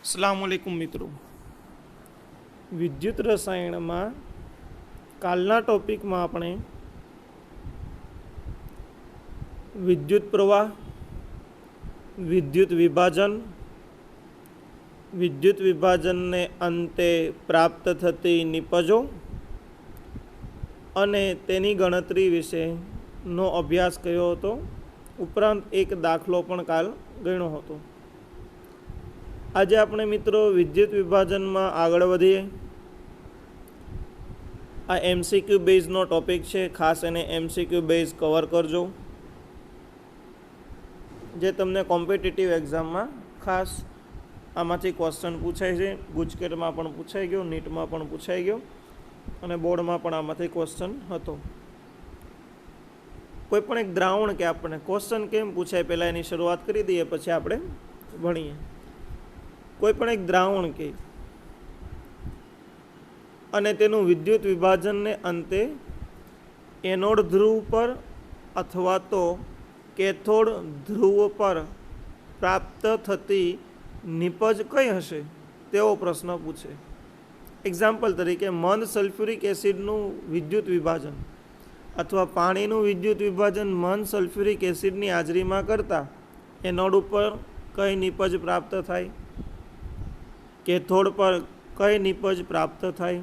अस्सलाम वालेकुम मित्रों, विद्युत रसायण में कालना टॉपिक में આપણે विद्युत प्रवाह, विद्युत विभाजन ने अंते प्राप्त थती निपजो अने तेनी गणतरी विषे नो अभ्यास कर्यो हतो। उपरांत एक दाखलो पण काल गण्यो हतो। आज अपने मित्रों विद्युत विभाजन में आगळ वधीए। आ एमसीक्यू बेઝનો टॉपिक है, खास एने एमसीक्यू बेઝ कवर करजो, जे तमने कॉम्पिटिटिव एक्जाम में खास आमांथी क्वेश्चन पूछाय छे। गुजकेट में पण पूछाई गयो, नीट में पण पूछाई गयो अने बोर्ड में पण आमांथी क्वेश्चन हतो। कोईपण एक द्रावण के आपणे क्वेश्चन केम पूछाय पहला एनी शरूआत करी दीए, पछी आपणे भणीए। कोईपण एक द्रावण के अने तेनुं विद्युत विभाजन ने अंते एनोड ध्रुव पर अथवा तो कैथोड ध्रुव पर प्राप्त थती निपज कई हशे तेवो प्रश्न पूछे। एक्जाम्पल तरीके मंद सल्फ्यूरिक एसिडनुं विद्युत विभाजन अथवा पाणीनुं विद्युत विभाजन मंद सल्फ्यूरिक एसिडनी हाजरीमां करता एनोड पर कई निपज प्राप्त थाय, कैथोड पर कई निपज प्राप्त थाय,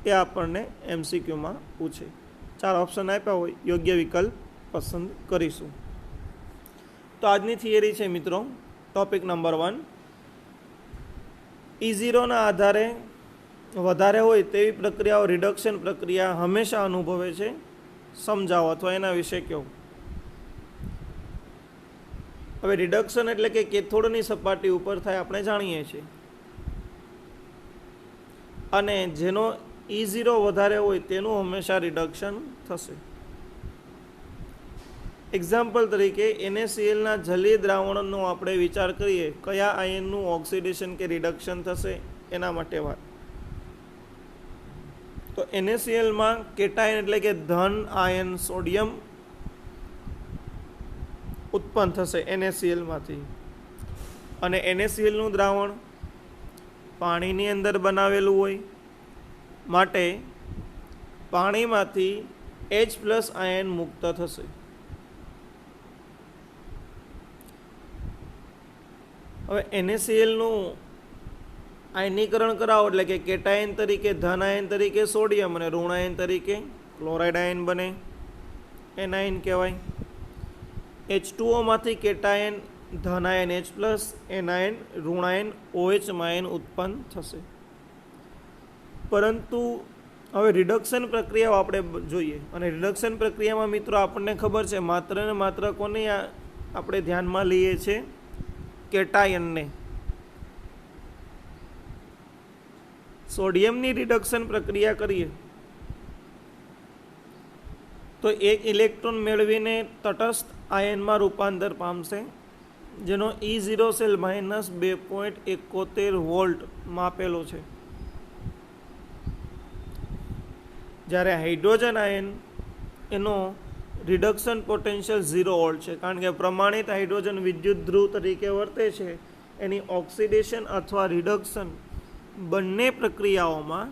ए आपने एमसीक्यू में पूछे। 4 ऑप्शन आप्या होय, योग्य विकल्प पसंद करीशुं। तो आजनी थियरी है मित्रों, टॉपिक नंबर 1, E0 ना आधारे वधारे होय तेवी प्रक्रियाओ रिडक्शन प्रक्रिया हमेशा अनुभवे छे। समजावो अथवा एना विषे कहो। हवे रिडक्शन एटले के कैथोडनी सपाटी उपर थाय आपणे जाणीए छीए, अने जेनो E0 वधारे होय तेनुं हमेशा रिडक्शन थशे। एक्जाम्पल तरीके NaCl ना जलीय द्रावणनो आपणे विचार करीए, कया आयननुं ऑक्सिडेशन के रिडक्शन थशे एना माटे वात। तो NaCl में केटायन एटले के धन आयन सोडियम उत्पन्न थशे NaCl मांथी, अने NaCl नुं द्रावण पाणीनी अंदर बनावेलुं होय माटे पाणीमांथी H+ आयन मुक्त थशे। हवे NaCl नुं आयनीकरण करावो एटले के केटायन तरीके धन आयन तरीके सोडियम अने ऋण आयन तरीके क्लोराइड आयन बने, एनायन कहेवाय। H2O मांथी केटायन धन आयन H+, एनायन ऋण आयन OH आयन उत्पन्न थशे। परंतु हवे रिडक्शन प्रक्रिया आपणे जोईए, अने रिडक्शन प्रक्रिया में मित्रों आपने खबर है मात्र ने मात्र कोने आपणे ध्यान में लीए छे, केटायन ने। सोडियम नी रिडक्शन प्रक्रिया करिए तो एक इलेक्ट्रॉन मेळवीने तटस्थ आयन में रूपांतर पामशे, जेनो E0 सेल -2.71 वोल्ट मापेलो छे। ज्यारे हाइड्रोजन आयन एनो रिडक्शन पोटेंशियल 0 वोल्ट है, कारण के प्रमाणित हाइड्रोजन विद्युत ध्रुव तरीके वर्ते छे। एनी ऑक्सिडेशन अथवा रिडक्शन बंने प्रक्रियाओं में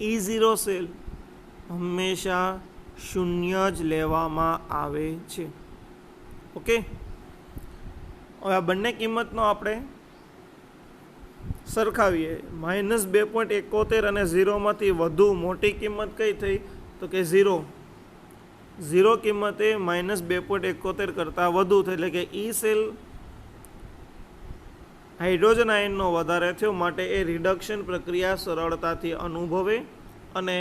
E0 सेल हमेशा शून्य ज लेवामां आवे छे। ओके, हवे आ बंने किंमतनो आपणे सरखावीए। -2.71 અને 0 मांथी वधु मोटी किंमत कई थई तो के 0 किंमते -2.71 करता वधु थई, एटले के ई सेल हाइड्रोजन आयननो वधारे थयो, माटे ए रिडक्शन प्रक्रिया सरळताथी अनुभवे अने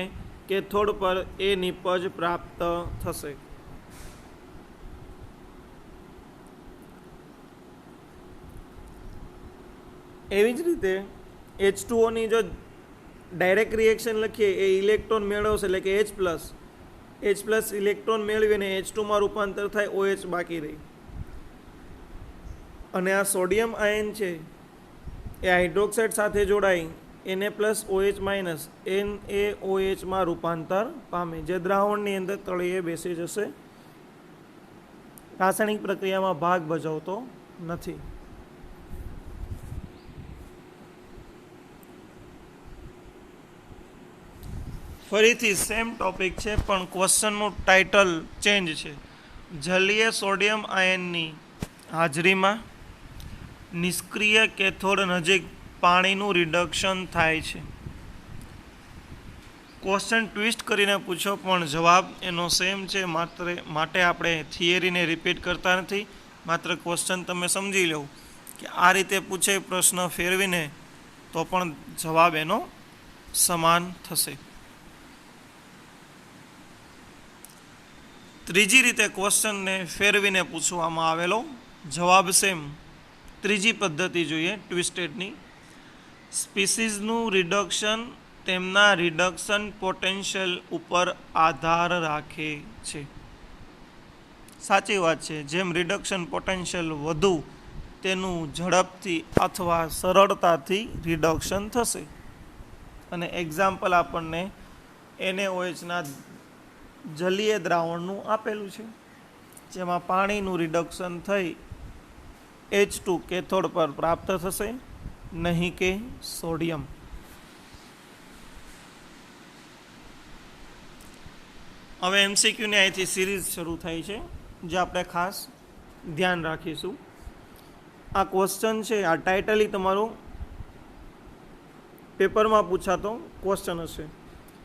कैथोड पर ए निपज प्राप्त थशे। एवी ज रीते H2O नी जो डायरेक्ट रिएक्शन लखीए ए इलेक्ट्रॉन मेळवशे, एटले के H+ इलेक्ट्रॉन मेळवीने H2 में रूपांतर थाय, OH बाकी रही। अने आ सोडियम आयन छे ए हाइड्रोक्साइड साथे जोड़ाई Na+OH- NaOH में रूपांतर पामे, जे द्रावणनी अंदर तळिये बेसी जशे, रासायणिक प्रक्रिया में भाग भजवतो नथी। ફરીથી સેમ ટોપિક છે પણ ક્વેશ્ચનનું ટાઇટલ ચેન્જ છે. જલીય સોડિયમ આયનની હાજરીમાં નિષ્ક્રિય કેથોડ નજીક પાણીનું રિડક્શન થાય છે. ક્વેશ્ચન ટ્વિસ્ટ કરીને પૂછો પણ જવાબ એનો સેમ છે. માટે આપણે થિયરીને રિપીટ કરતા નથી. માત્ર ક્વેશ્ચન તમે સમજી લો કે આ રીતે પૂછે પ્રશ્ન ફેરવીને તો પણ જવાબ એનો સમાન થશે. ત્રીજી રીતે ક્વેશ્ચનને ફેરવીને પૂછવામાં આવેલો જવાબ સેમ. ત્રીજી પદ્ધતિ જોઈએ ટ્વિસ્ટેડની. સ્પીસીઝનું રિડક્શન તેમના રિડક્શન પોટેન્શિયલ ઉપર આધાર રાખે છે. સાચી વાત છે. જેમ રિડક્શન પોટેન્શિયલ વધુ તેનું ઝડપથી અથવા સરળતાથી રિડક્શન થશે. અને એક્ઝામ્પલ આપણને NaOHના જલીય દ્રાવણનું આપેલું છે, જેમાં પાણીનું રિડક્શન થઈ H2 કેથોડ પર પ્રાપ્ત થશે, નહીં કે સોડિયમ. હવે MCQની અહીંથી સિરીઝ શરૂ થઈ છે, જે આપણે ખાસ ધ્યાન રાખીશું. આ ક્વેશ્ચન છે, આ ટાઇટલી તમારું પેપરમાં પૂછાતો ક્વેશ્ચન હશે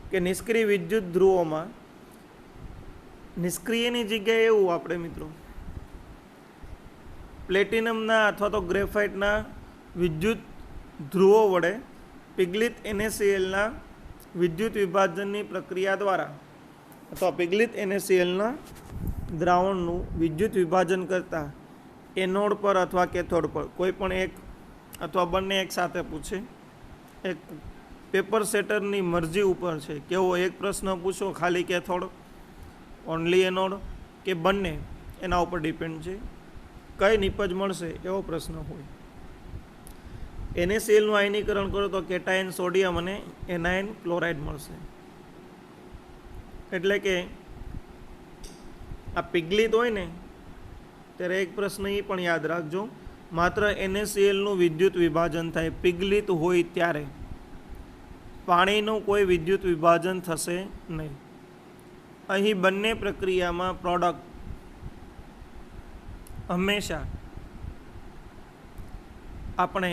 કે નિષ્ક્રિય વિદ્યુત ધ્રુવોમાં, નિષ્ક્રિયની જગ્યાએ એવું આપણે મિત્રો પ્લેટિનમના અથવા તો ગ્રેફાઇટના વિદ્યુત ધ્રુવો વડે પિગલિત NaClના વિદ્યુત વિભાજનની પ્રક્રિયા દ્વારા અથવા પિગલિત NaClના દ્રાવણનું વિદ્યુત વિભાજન કરતા એનોડ પર અથવા કેથોડ પર કોઈ પણ એક અથવા બંને એક સાથે પૂછે. એક પેપર સેટરની મરજી ઉપર છે કેવો એક પ્રશ્ન પૂછો, ખાલી કેથોડ, ઓનલી એનોડ કે બંને, એના ઉપર ડિપેન્ડ છે. કઈ નિપજ મળશે એવો પ્રશ્ન હોય. NaClનું આયનીકરણ કરો તો કેટાયન સોડિયમ અને એનાયન ક્લોરાઇડ મળશે. એટલે કે આ પિગલિત હોય ને ત્યારે એક પ્રશ્ન એ પણ યાદ રાખજો, માત્ર NaClનું વિદ્યુત વિભાજન થાય. પિગલિત હોય ત્યારે પાણીનું કોઈ વિદ્યુત વિભાજન થશે નહીં. અહીં બંને પ્રક્રિયામાં પ્રોડક્ટ હંમેશા આપણે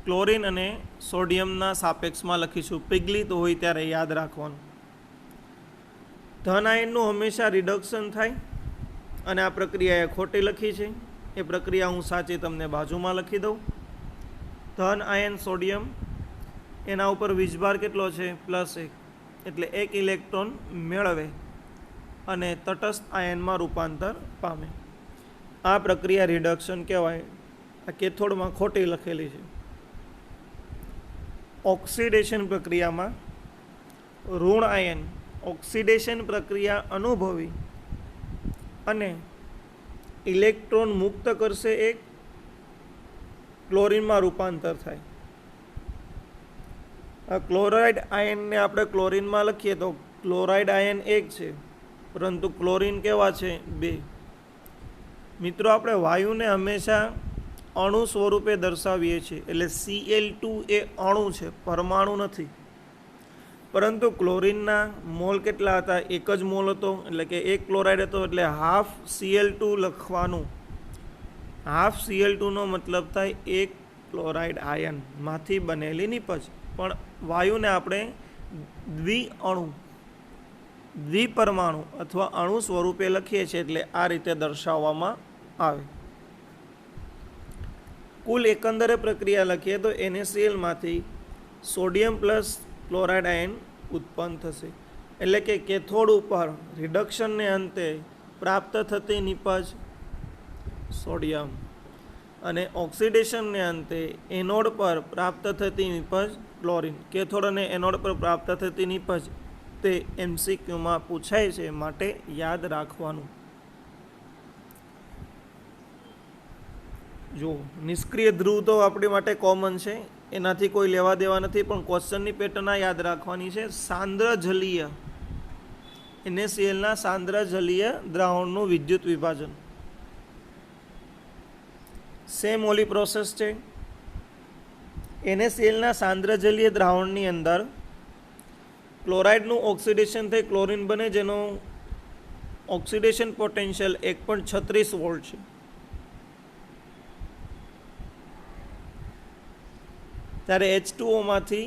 ક્લોરિન અને સોડિયમના સાપેક્ષમાં લખીશું. પિગલિત હોય ત્યારે યાદ રાખવાનું. ધન આયનનું હંમેશા રિડક્શન થાય અને આ પ્રક્રિયા એ ખોટી લખી છે. એ પ્રક્રિયા હું સાચી તમને બાજુમાં લખી દઉં. ધન આયન સોડિયમ, એના ઉપર વીજભાર કેટલો છે? +1, એટલે 1 ઇલેક્ટ્રોન મેળવે અને તટસ્થ આયનમાં રૂપાંતર પામે. આ પ્રક્રિયા રિડક્શન કહેવાય. આ કેથોડમાં ખોટી લખેલી છે. ઓક્સિડેશન પ્રક્રિયામાં ઋણ આયન ઓક્સિડેશન પ્રક્રિયા અનુભવી અને ઇલેક્ટ્રોન મુક્ત કરશે, એક ક્લોરિનમાં રૂપાંતર થાય. આ ક્લોરાઇડ આયનને આપણે ક્લોરિનમાં લખીએ તો ક્લોરાઇડ આયન 1 છે, પરંતુ ક્લોરિન કેવા છે? 2. મિત્રો, આપણે વાયુને હંમેશા અણુ સ્વરૂપે દર્શાવીએ છીએ. એટલે Cl2 એ અણુ છે, પરમાણુ નથી. પરંતુ ક્લોરિનના મોલ કેટલા હતા? 1 જ મોલ હતો. એટલે કે 1 ક્લોરાઇડ હતો, એટલે હાફ Cl2 લખવાનું. હાફ Cl2નો મતલબ થાય 1 ક્લોરાઇડ આયનમાંથી બનેલી નિપજ. પણ વાયુને આપણે દ્વિઅણુ, દ્વિપરમાણુ અથવા અણુ સ્વરૂપે લખીએ છીએ, એટલે આ રીતે દર્શાવવામાં આવે. કુલ એકંદરે પ્રક્રિયા લખીએ તો NaClમાંથી સોડિયમ પ્લસ ક્લોરાઇડ આયન ઉત્પન્ન થશે. એટલે કે કેથોડ ઉપર રિડક્શનને અંતે પ્રાપ્ત થતી નિપજ સોડિયમ અને ઓક્સિડેશનને અંતે એનોડ પર પ્રાપ્ત થતી નિપજ ક્લોરિન. કેથોડ અને એનોડ પર પ્રાપ્ત થતી નિપજ તે MCQમાં પૂછાય છે, માટે યાદ રાખવાનું. જો નિષ્ક્રિય ધ્રુવ તો આપણી માટે કોમન છે, એનાથી કોઈ લેવા દેવા નથી, પણ ક્વેશ્ચનની પેટર્ન યાદ રાખવાની છે. સાંદ્ર જલીય NaClના સાંદ્ર જલીય દ્રાવણનું વિદ્યુત વિભાજન સેમ ઓલી પ્રોસેસ છે. NaClના સાંદ્ર જલીય દ્રાવણની અંદર ક્લોરાઇડનું ઓક્સિડેશન થઈ ક્લોરિન બને, જેનો ઓક્સિડેશન પોટેન્શિયલ 1.36 વોલ્ટ છે. ત્યારે H2O માંથી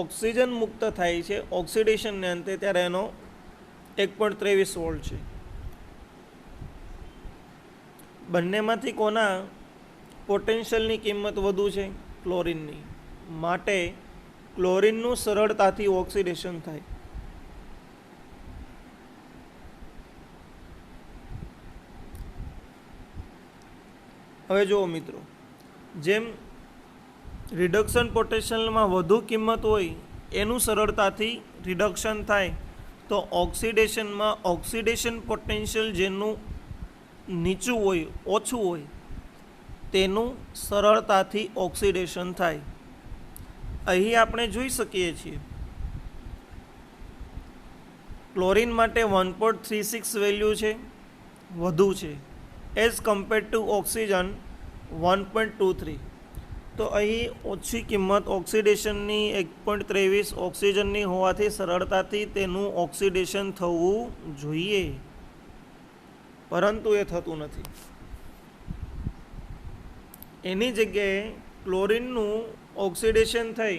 ઓક્સિજન મુક્ત થાય છે ઓક્સિડેશનને અંતે, ત્યારે એનો 1.23 વોલ્ટ છે. બંનેમાંથી કોના પોટેન્શિયલની કિંમત વધુ છે? ક્લોરિનની. માટે ક્લોરિનનું સરળતાથી ઓક્સિડેશન થાય. હવે જુઓ મિત્રો, જેમ રિડક્શન પોટેન્શિયલમાં વધુ કિંમત હોય એનું સરળતાથી રિડક્શન થાય, તો ઓક્સિડેશનમાં ઓક્સિડેશન પોટેન્શિયલ જેનું નીચું હોય, ઓછું હોય, તેનું સરળતાથી ઓક્સિડેશન થાય. અહીં આપણે જોઈ શકીએ છીએ ક્લોરિન માટે 1.36 વેલ્યુ છે, વધુ છે, એઝ કમ્પેર્ડ ટુ ઓક્સિજન 1.23. તો અહીં ઓછી કિંમત ઓક્સિડેશનની 1.23 ઓક્સિજનની હોવાથી સરળતાથી તેનું ઓક્સિડેશન થવું જોઈએ, પરંતુ એ થતું નથી. એની જગ્યાએ ક્લોરિનનું ઓક્સિડેશન થઈ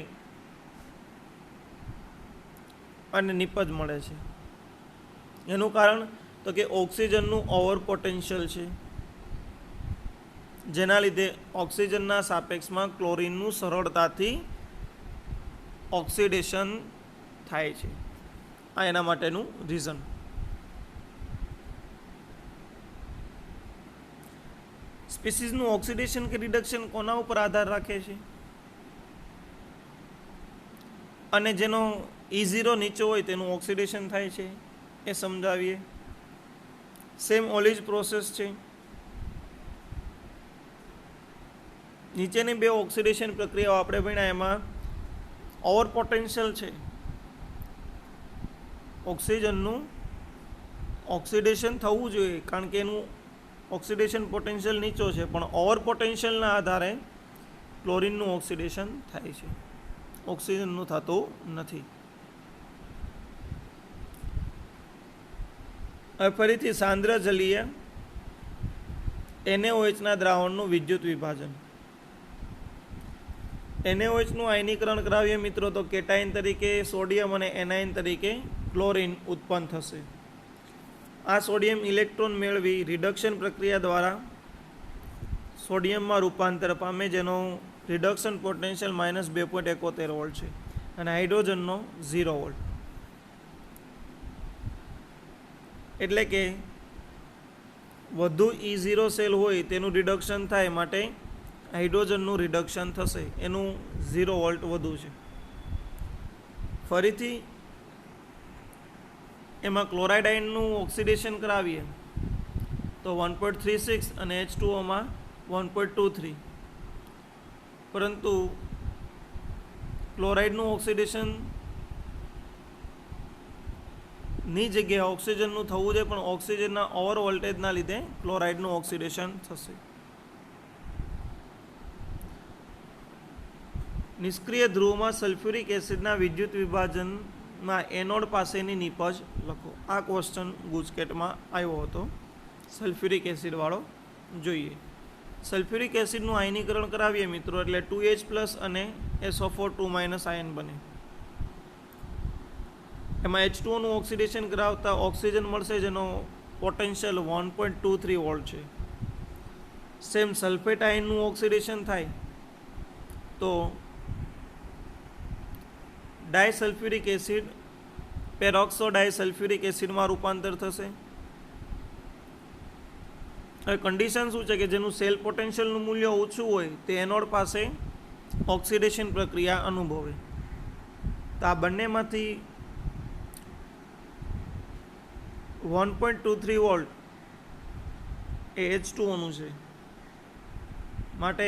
અને નિપજ મળે છે. એનું કારણ તો કે ઓક્સિજનનું ઓવર પોટેન્શિયલ છે, જેના લીધે ઓક્સિજનના સાપેક્ષમાં ક્લોરિનનું સરળતાથી ઓક્સિડેશન થાય છે. આ એના માટેનું રીઝન. સ્પીસીસનું ઓક્સિડેશન કે રિડક્શન કોના ઉપર આધાર રાખે છે? અને જેનો E0 નીચો હોય તેનું ઓક્સિડેશન થાય છે, એ સમજાવીએ. સેમ ઓલી જ પ્રોસેસ છે. નીચેની બે ઓક્સિડેશન પ્રક્રિયાઓ આપણે ભણ્યા, એમાં ઓવર પોટેન્શિયલ છે. ઓક્સિજનનું ઓક્સિડેશન થવું જોઈએ કારણ કે એનું ઓક્સિડેશન પોટેન્શિયલ નીચો છે, પણ ઓવર પોટેન્શિયલના આધારે ક્લોરિનનું ઓક્સિડેશન થાય છે, ઓક્સિજનનું થતું નથી. હવે ફરીથી સાંદ્ર જલીય NaOH ના દ્રાવણનું વિદ્યુત વિભાજન. NaOH નું આયનીકરણ કરાવીએ મિત્રો, તો કેટાઇન તરીકે સોડિયમ અને એનાઇન તરીકે ક્લોરિન ઉત્પન્ન થશે. આ સોડિયમ ઇલેક્ટ્રોન મેળવી રિડક્શન પ્રક્રિયા દ્વારા સોડિયમમાં રૂપાંતર પામે, જેનો રિડક્શન પોટેન્શિયલ -2.71 વોલ્ટ છે, અને હાઇડ્રોજનનો 0 વોલ્ટ. એટલે કે વધુ E0 સેલ હોય તેનું રિડક્શન થાય, માટે હાઇડ્રોજનનું રિડક્શન થશે, એનું 0 વોલ્ટ વધુ છે. ફરીથી એમાં ક્લોરાઇડ આયનનું ઓક્સિડેશન કરાવીએ તો 1.36 અને H2O માં 1.23, પરંતુ ક્લોરાઇડનું ઓક્સિડેશન ની જગ્યાએ ઓક્સિજનનું થવું જોઈએ, પણ ઓક્સિજનના ઓવર વોલ્ટેજના લીધે ક્લોરાઇડનું ઓક્સિડેશન થશે. નિષ્ક્રિય ધ્રુવમાં સલ્ફ્યુરિક એસિડના વિદ્યુત વિભાજનમાં એનોડ પાસેની નિપજ લખો. આ ક્વેશ્ચન ગુજકેટમાં આવ્યો હતો, સલ્ફ્યુરિક એસિડવાળો. જોઈએ, સલ્ફ્યુરિક એસિડનું આયનીકરણ કરાવીએ મિત્રો, એટલે 2H+ અને SO4 આયન બને. એમાં H2O નું ઓક્સિડેશન કરાવતા ઓક્સિજન મળશે, જેનો પોટેન્શિયલ 1.23 વોલ્ટ છે. સેમ સલ્ફેટ આયનનું ઓક્સિડેશન થાય તો ડાયસલ્ફ્યુરિક એસિડ પેરોક્સો ડાયસલ્ફ્યુરિક એસિડમાં રૂપાંતર થશે. હવે કન્ડિશન શું છે કે જેનું સેલ પોટેન્શિયલનું મૂલ્ય ઓછું હોય તે એનોડ પાસે ઓક્સિડેશન પ્રક્રિયા અનુભવે. તો આ બંનેમાંથી 1.23 વોલ્ટ એ H2O નું છે, માટે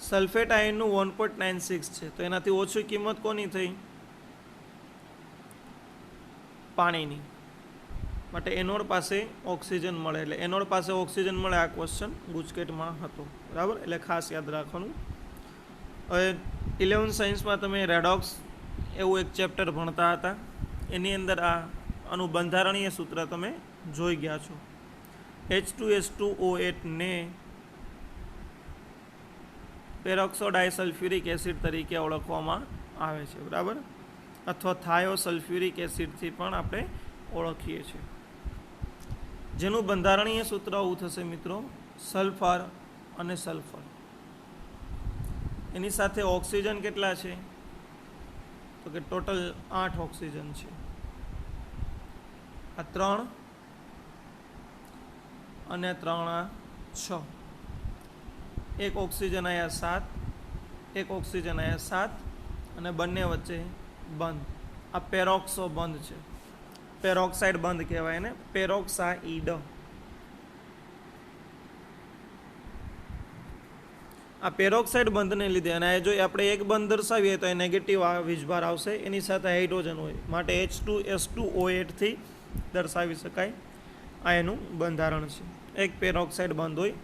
સલ્ફેટ આયનનું 1.96 છે, તો એનાથી ઓછી કિંમત કોની થઈ? પાણીની. માટે એનોડ પાસે ઓક્સિજન મળે, એટલે એનોડ પાસે ઓક્સિજન મળે. આ ક્વેશ્ચન ગુજકેટમાં હતો, બરાબર, એટલે ખાસ યાદ રાખવાનું. હવે 11th સાયન્સમાં તમે રેડોક્સ એવું એક ચેપ્ટર ભણતા હતા, એની અંદર આનું બંધારણીય સૂત્ર તમે જોઈ ગયા છો. H2S2O8 ને પેરોક્સો ડાયસલ્ફ્યુરિક એસિડ તરીકે ઓળખવામાં આવે છે, બરાબર, અથવા થાયોસલ્ફ્યુરિક એસિડથી પણ આપણે ઓળખીએ છીએ. જેનું બંધારણીય સૂત્ર આવું થશે મિત્રો, સલ્ફર અને સલ્ફર. એની સાથે ઓક્સિજન કેટલા છે? તો કે ટોટલ 8 ઓક્સિજન છે. આ 3 અને 3 આ 6. એક ઓક્સિજન આયા 7, એક ઓક્સિજન આયા 7 અને બંને વચ્ચે બંધ. આ પેરોક્સો બંધ છે, પેરોક્સાઇડ બંધ કહેવાય ને, પેરોક્સાઇડ. આ પેરોક્સાઇડ બંધને લીધે, અને જો આપણે એક બંધ દર્શાવીએ તો એ નેગેટિવ વીજભાર આવશે, એની સાથે હાઇડ્રોજન હોય, માટે H2S2O8 થી દર્શાવી શકાય. આ એનું બંધારણ છે. એક પેરોક્સાઇડ બંધ હોય,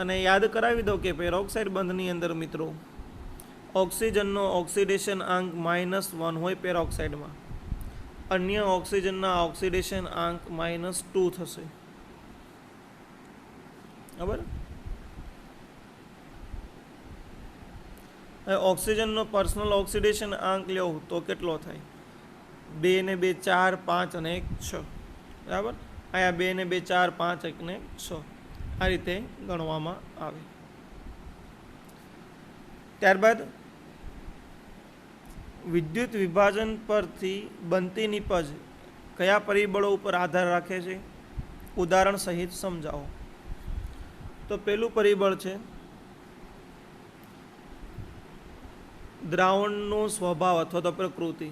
અને યાદ કરાવી દો કે પેરોક્સાઇડ બંધની અંદર મિત્રો ઓક્સિજનનો ઓક્સિડેશન આંક -1 હોય પેરોક્સાઇડમાં, અન્ય ઓક્સિજનના ઓક્સિડેશન આંક -2 થશે, બરાબર. ઓક્સિજનનો પર્સનલ ઓક્સિડેશન આંક લેવો તો કેટલો થાય? 2 ને 2 4, 5 અને 1 6, બરાબર. અહીંયા 2 ને 2 4, 5, 1 ને 6 આ રીતે ગણવામાં આવે. ત્યારબાદ વિદ્યુત વિભાજન પરથી બનતી નિપજ કયા પરિબળો ઉપર આધાર રાખે છે? ઉદાહરણ સહિત સમજાવો. તો પહેલું પરિબળ છે દ્રાવણનો સ્વભાવ અથવા તો પ્રકૃતિ.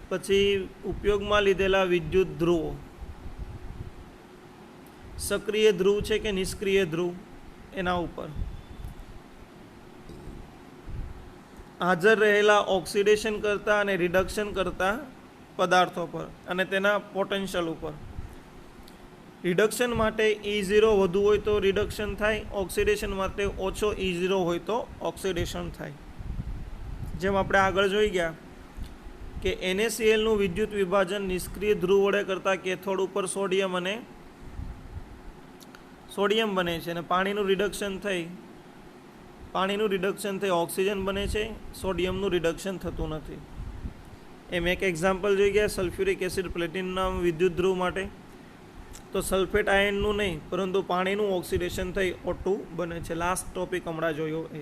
પછી ઉપયોગમાં લીધેલા વિદ્યુત ધ્રુવો, સક્રિય ધ્રુવ છે કે નિષ્ક્રિય ધ્રુવ એના ઉપર, હાજર રહેલા ઓક્સિડેશન કરતા અને રિડક્શન કરતા પદાર્થો પર અને તેના પોટેન્શિયલ ઉપર. રિડક્શન માટે E0 વધુ હોય તો રિડક્શન થાય, ઓક્સિડેશન માટે ઓછો E0 હોય તો ઓક્સિડેશન થાય. જેમ આપણે આગળ જોઈ ગયા કે NaCl નું વિદ્યુત વિભાજન નિષ્ક્રિય ધ્રુવ વડે કરતા કેથોડ ઉપર સોડિયમ બને છે, અને પાણીનું રિડક્શન થઈ ઓક્સિજન બને છે, સોડિયમનું રિડક્શન થતું નથી. એમ એક એક્ઝામ્પલ જોઈ ગયા સલ્ફ્યુરિક એસિડ પ્લેટિનમના વિદ્યુત ધ્રુવ માટે. તો સલ્ફેટ આયનનું નહીં પરંતુ પાણીનું ઓક્સિડેશન થઈ O2 બને છે. લાસ્ટ ટોપિક હમણાં જોયો એ,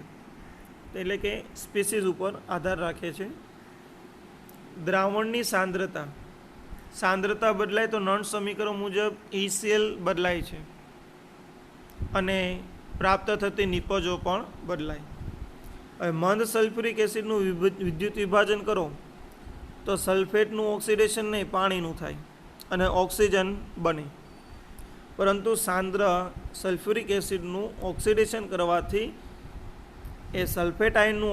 એટલે કે સ્પીસીસ ઉપર આધાર રાખે છે. દ્રાવણની સાંદ્રતા બદલાય તો નળ સમીકરણ મુજબ ECl બદલાય છે અને પ્રાપ્ત થતી નિપજો પણ બદલાય. હવે મંદ સલ્ફ્યુરિક એસિડનું વિદ્યુત વિભાજન કરો તો સલ્ફેટનું ઓક્સિડેશન નહીં પાણીનું થાય અને ઓક્સિજન બને, પરંતુ સાંદ્ર સલ્ફ્યુરિક એસિડનું ઓક્સિડેશન કરવાથી એ સલ્ફેટ આયનનું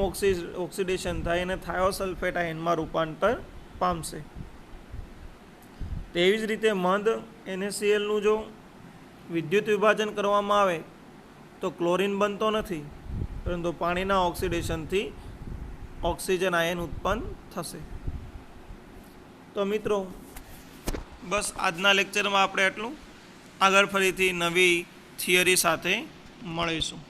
ઓક્સિડેશન થાય અને થાયોસલ્ફેટ આયનમાં રૂપાંતર પામશે. તેવી જ રીતે મંદ NaClનું જો વિદ્યુત વિભાજન કરવામાં આવે તો ક્લોરીન બનતો નથી, પરંતુ પાણીના ઓક્સિડેશનથી ઓક્સિજન આયન ઉત્પન્ન થશે. તો મિત્રો બસ આજના લેક્ચરમાં આપણે એટલું. આગળ ફરીથી નવી થિયરી સાથે મળીશું.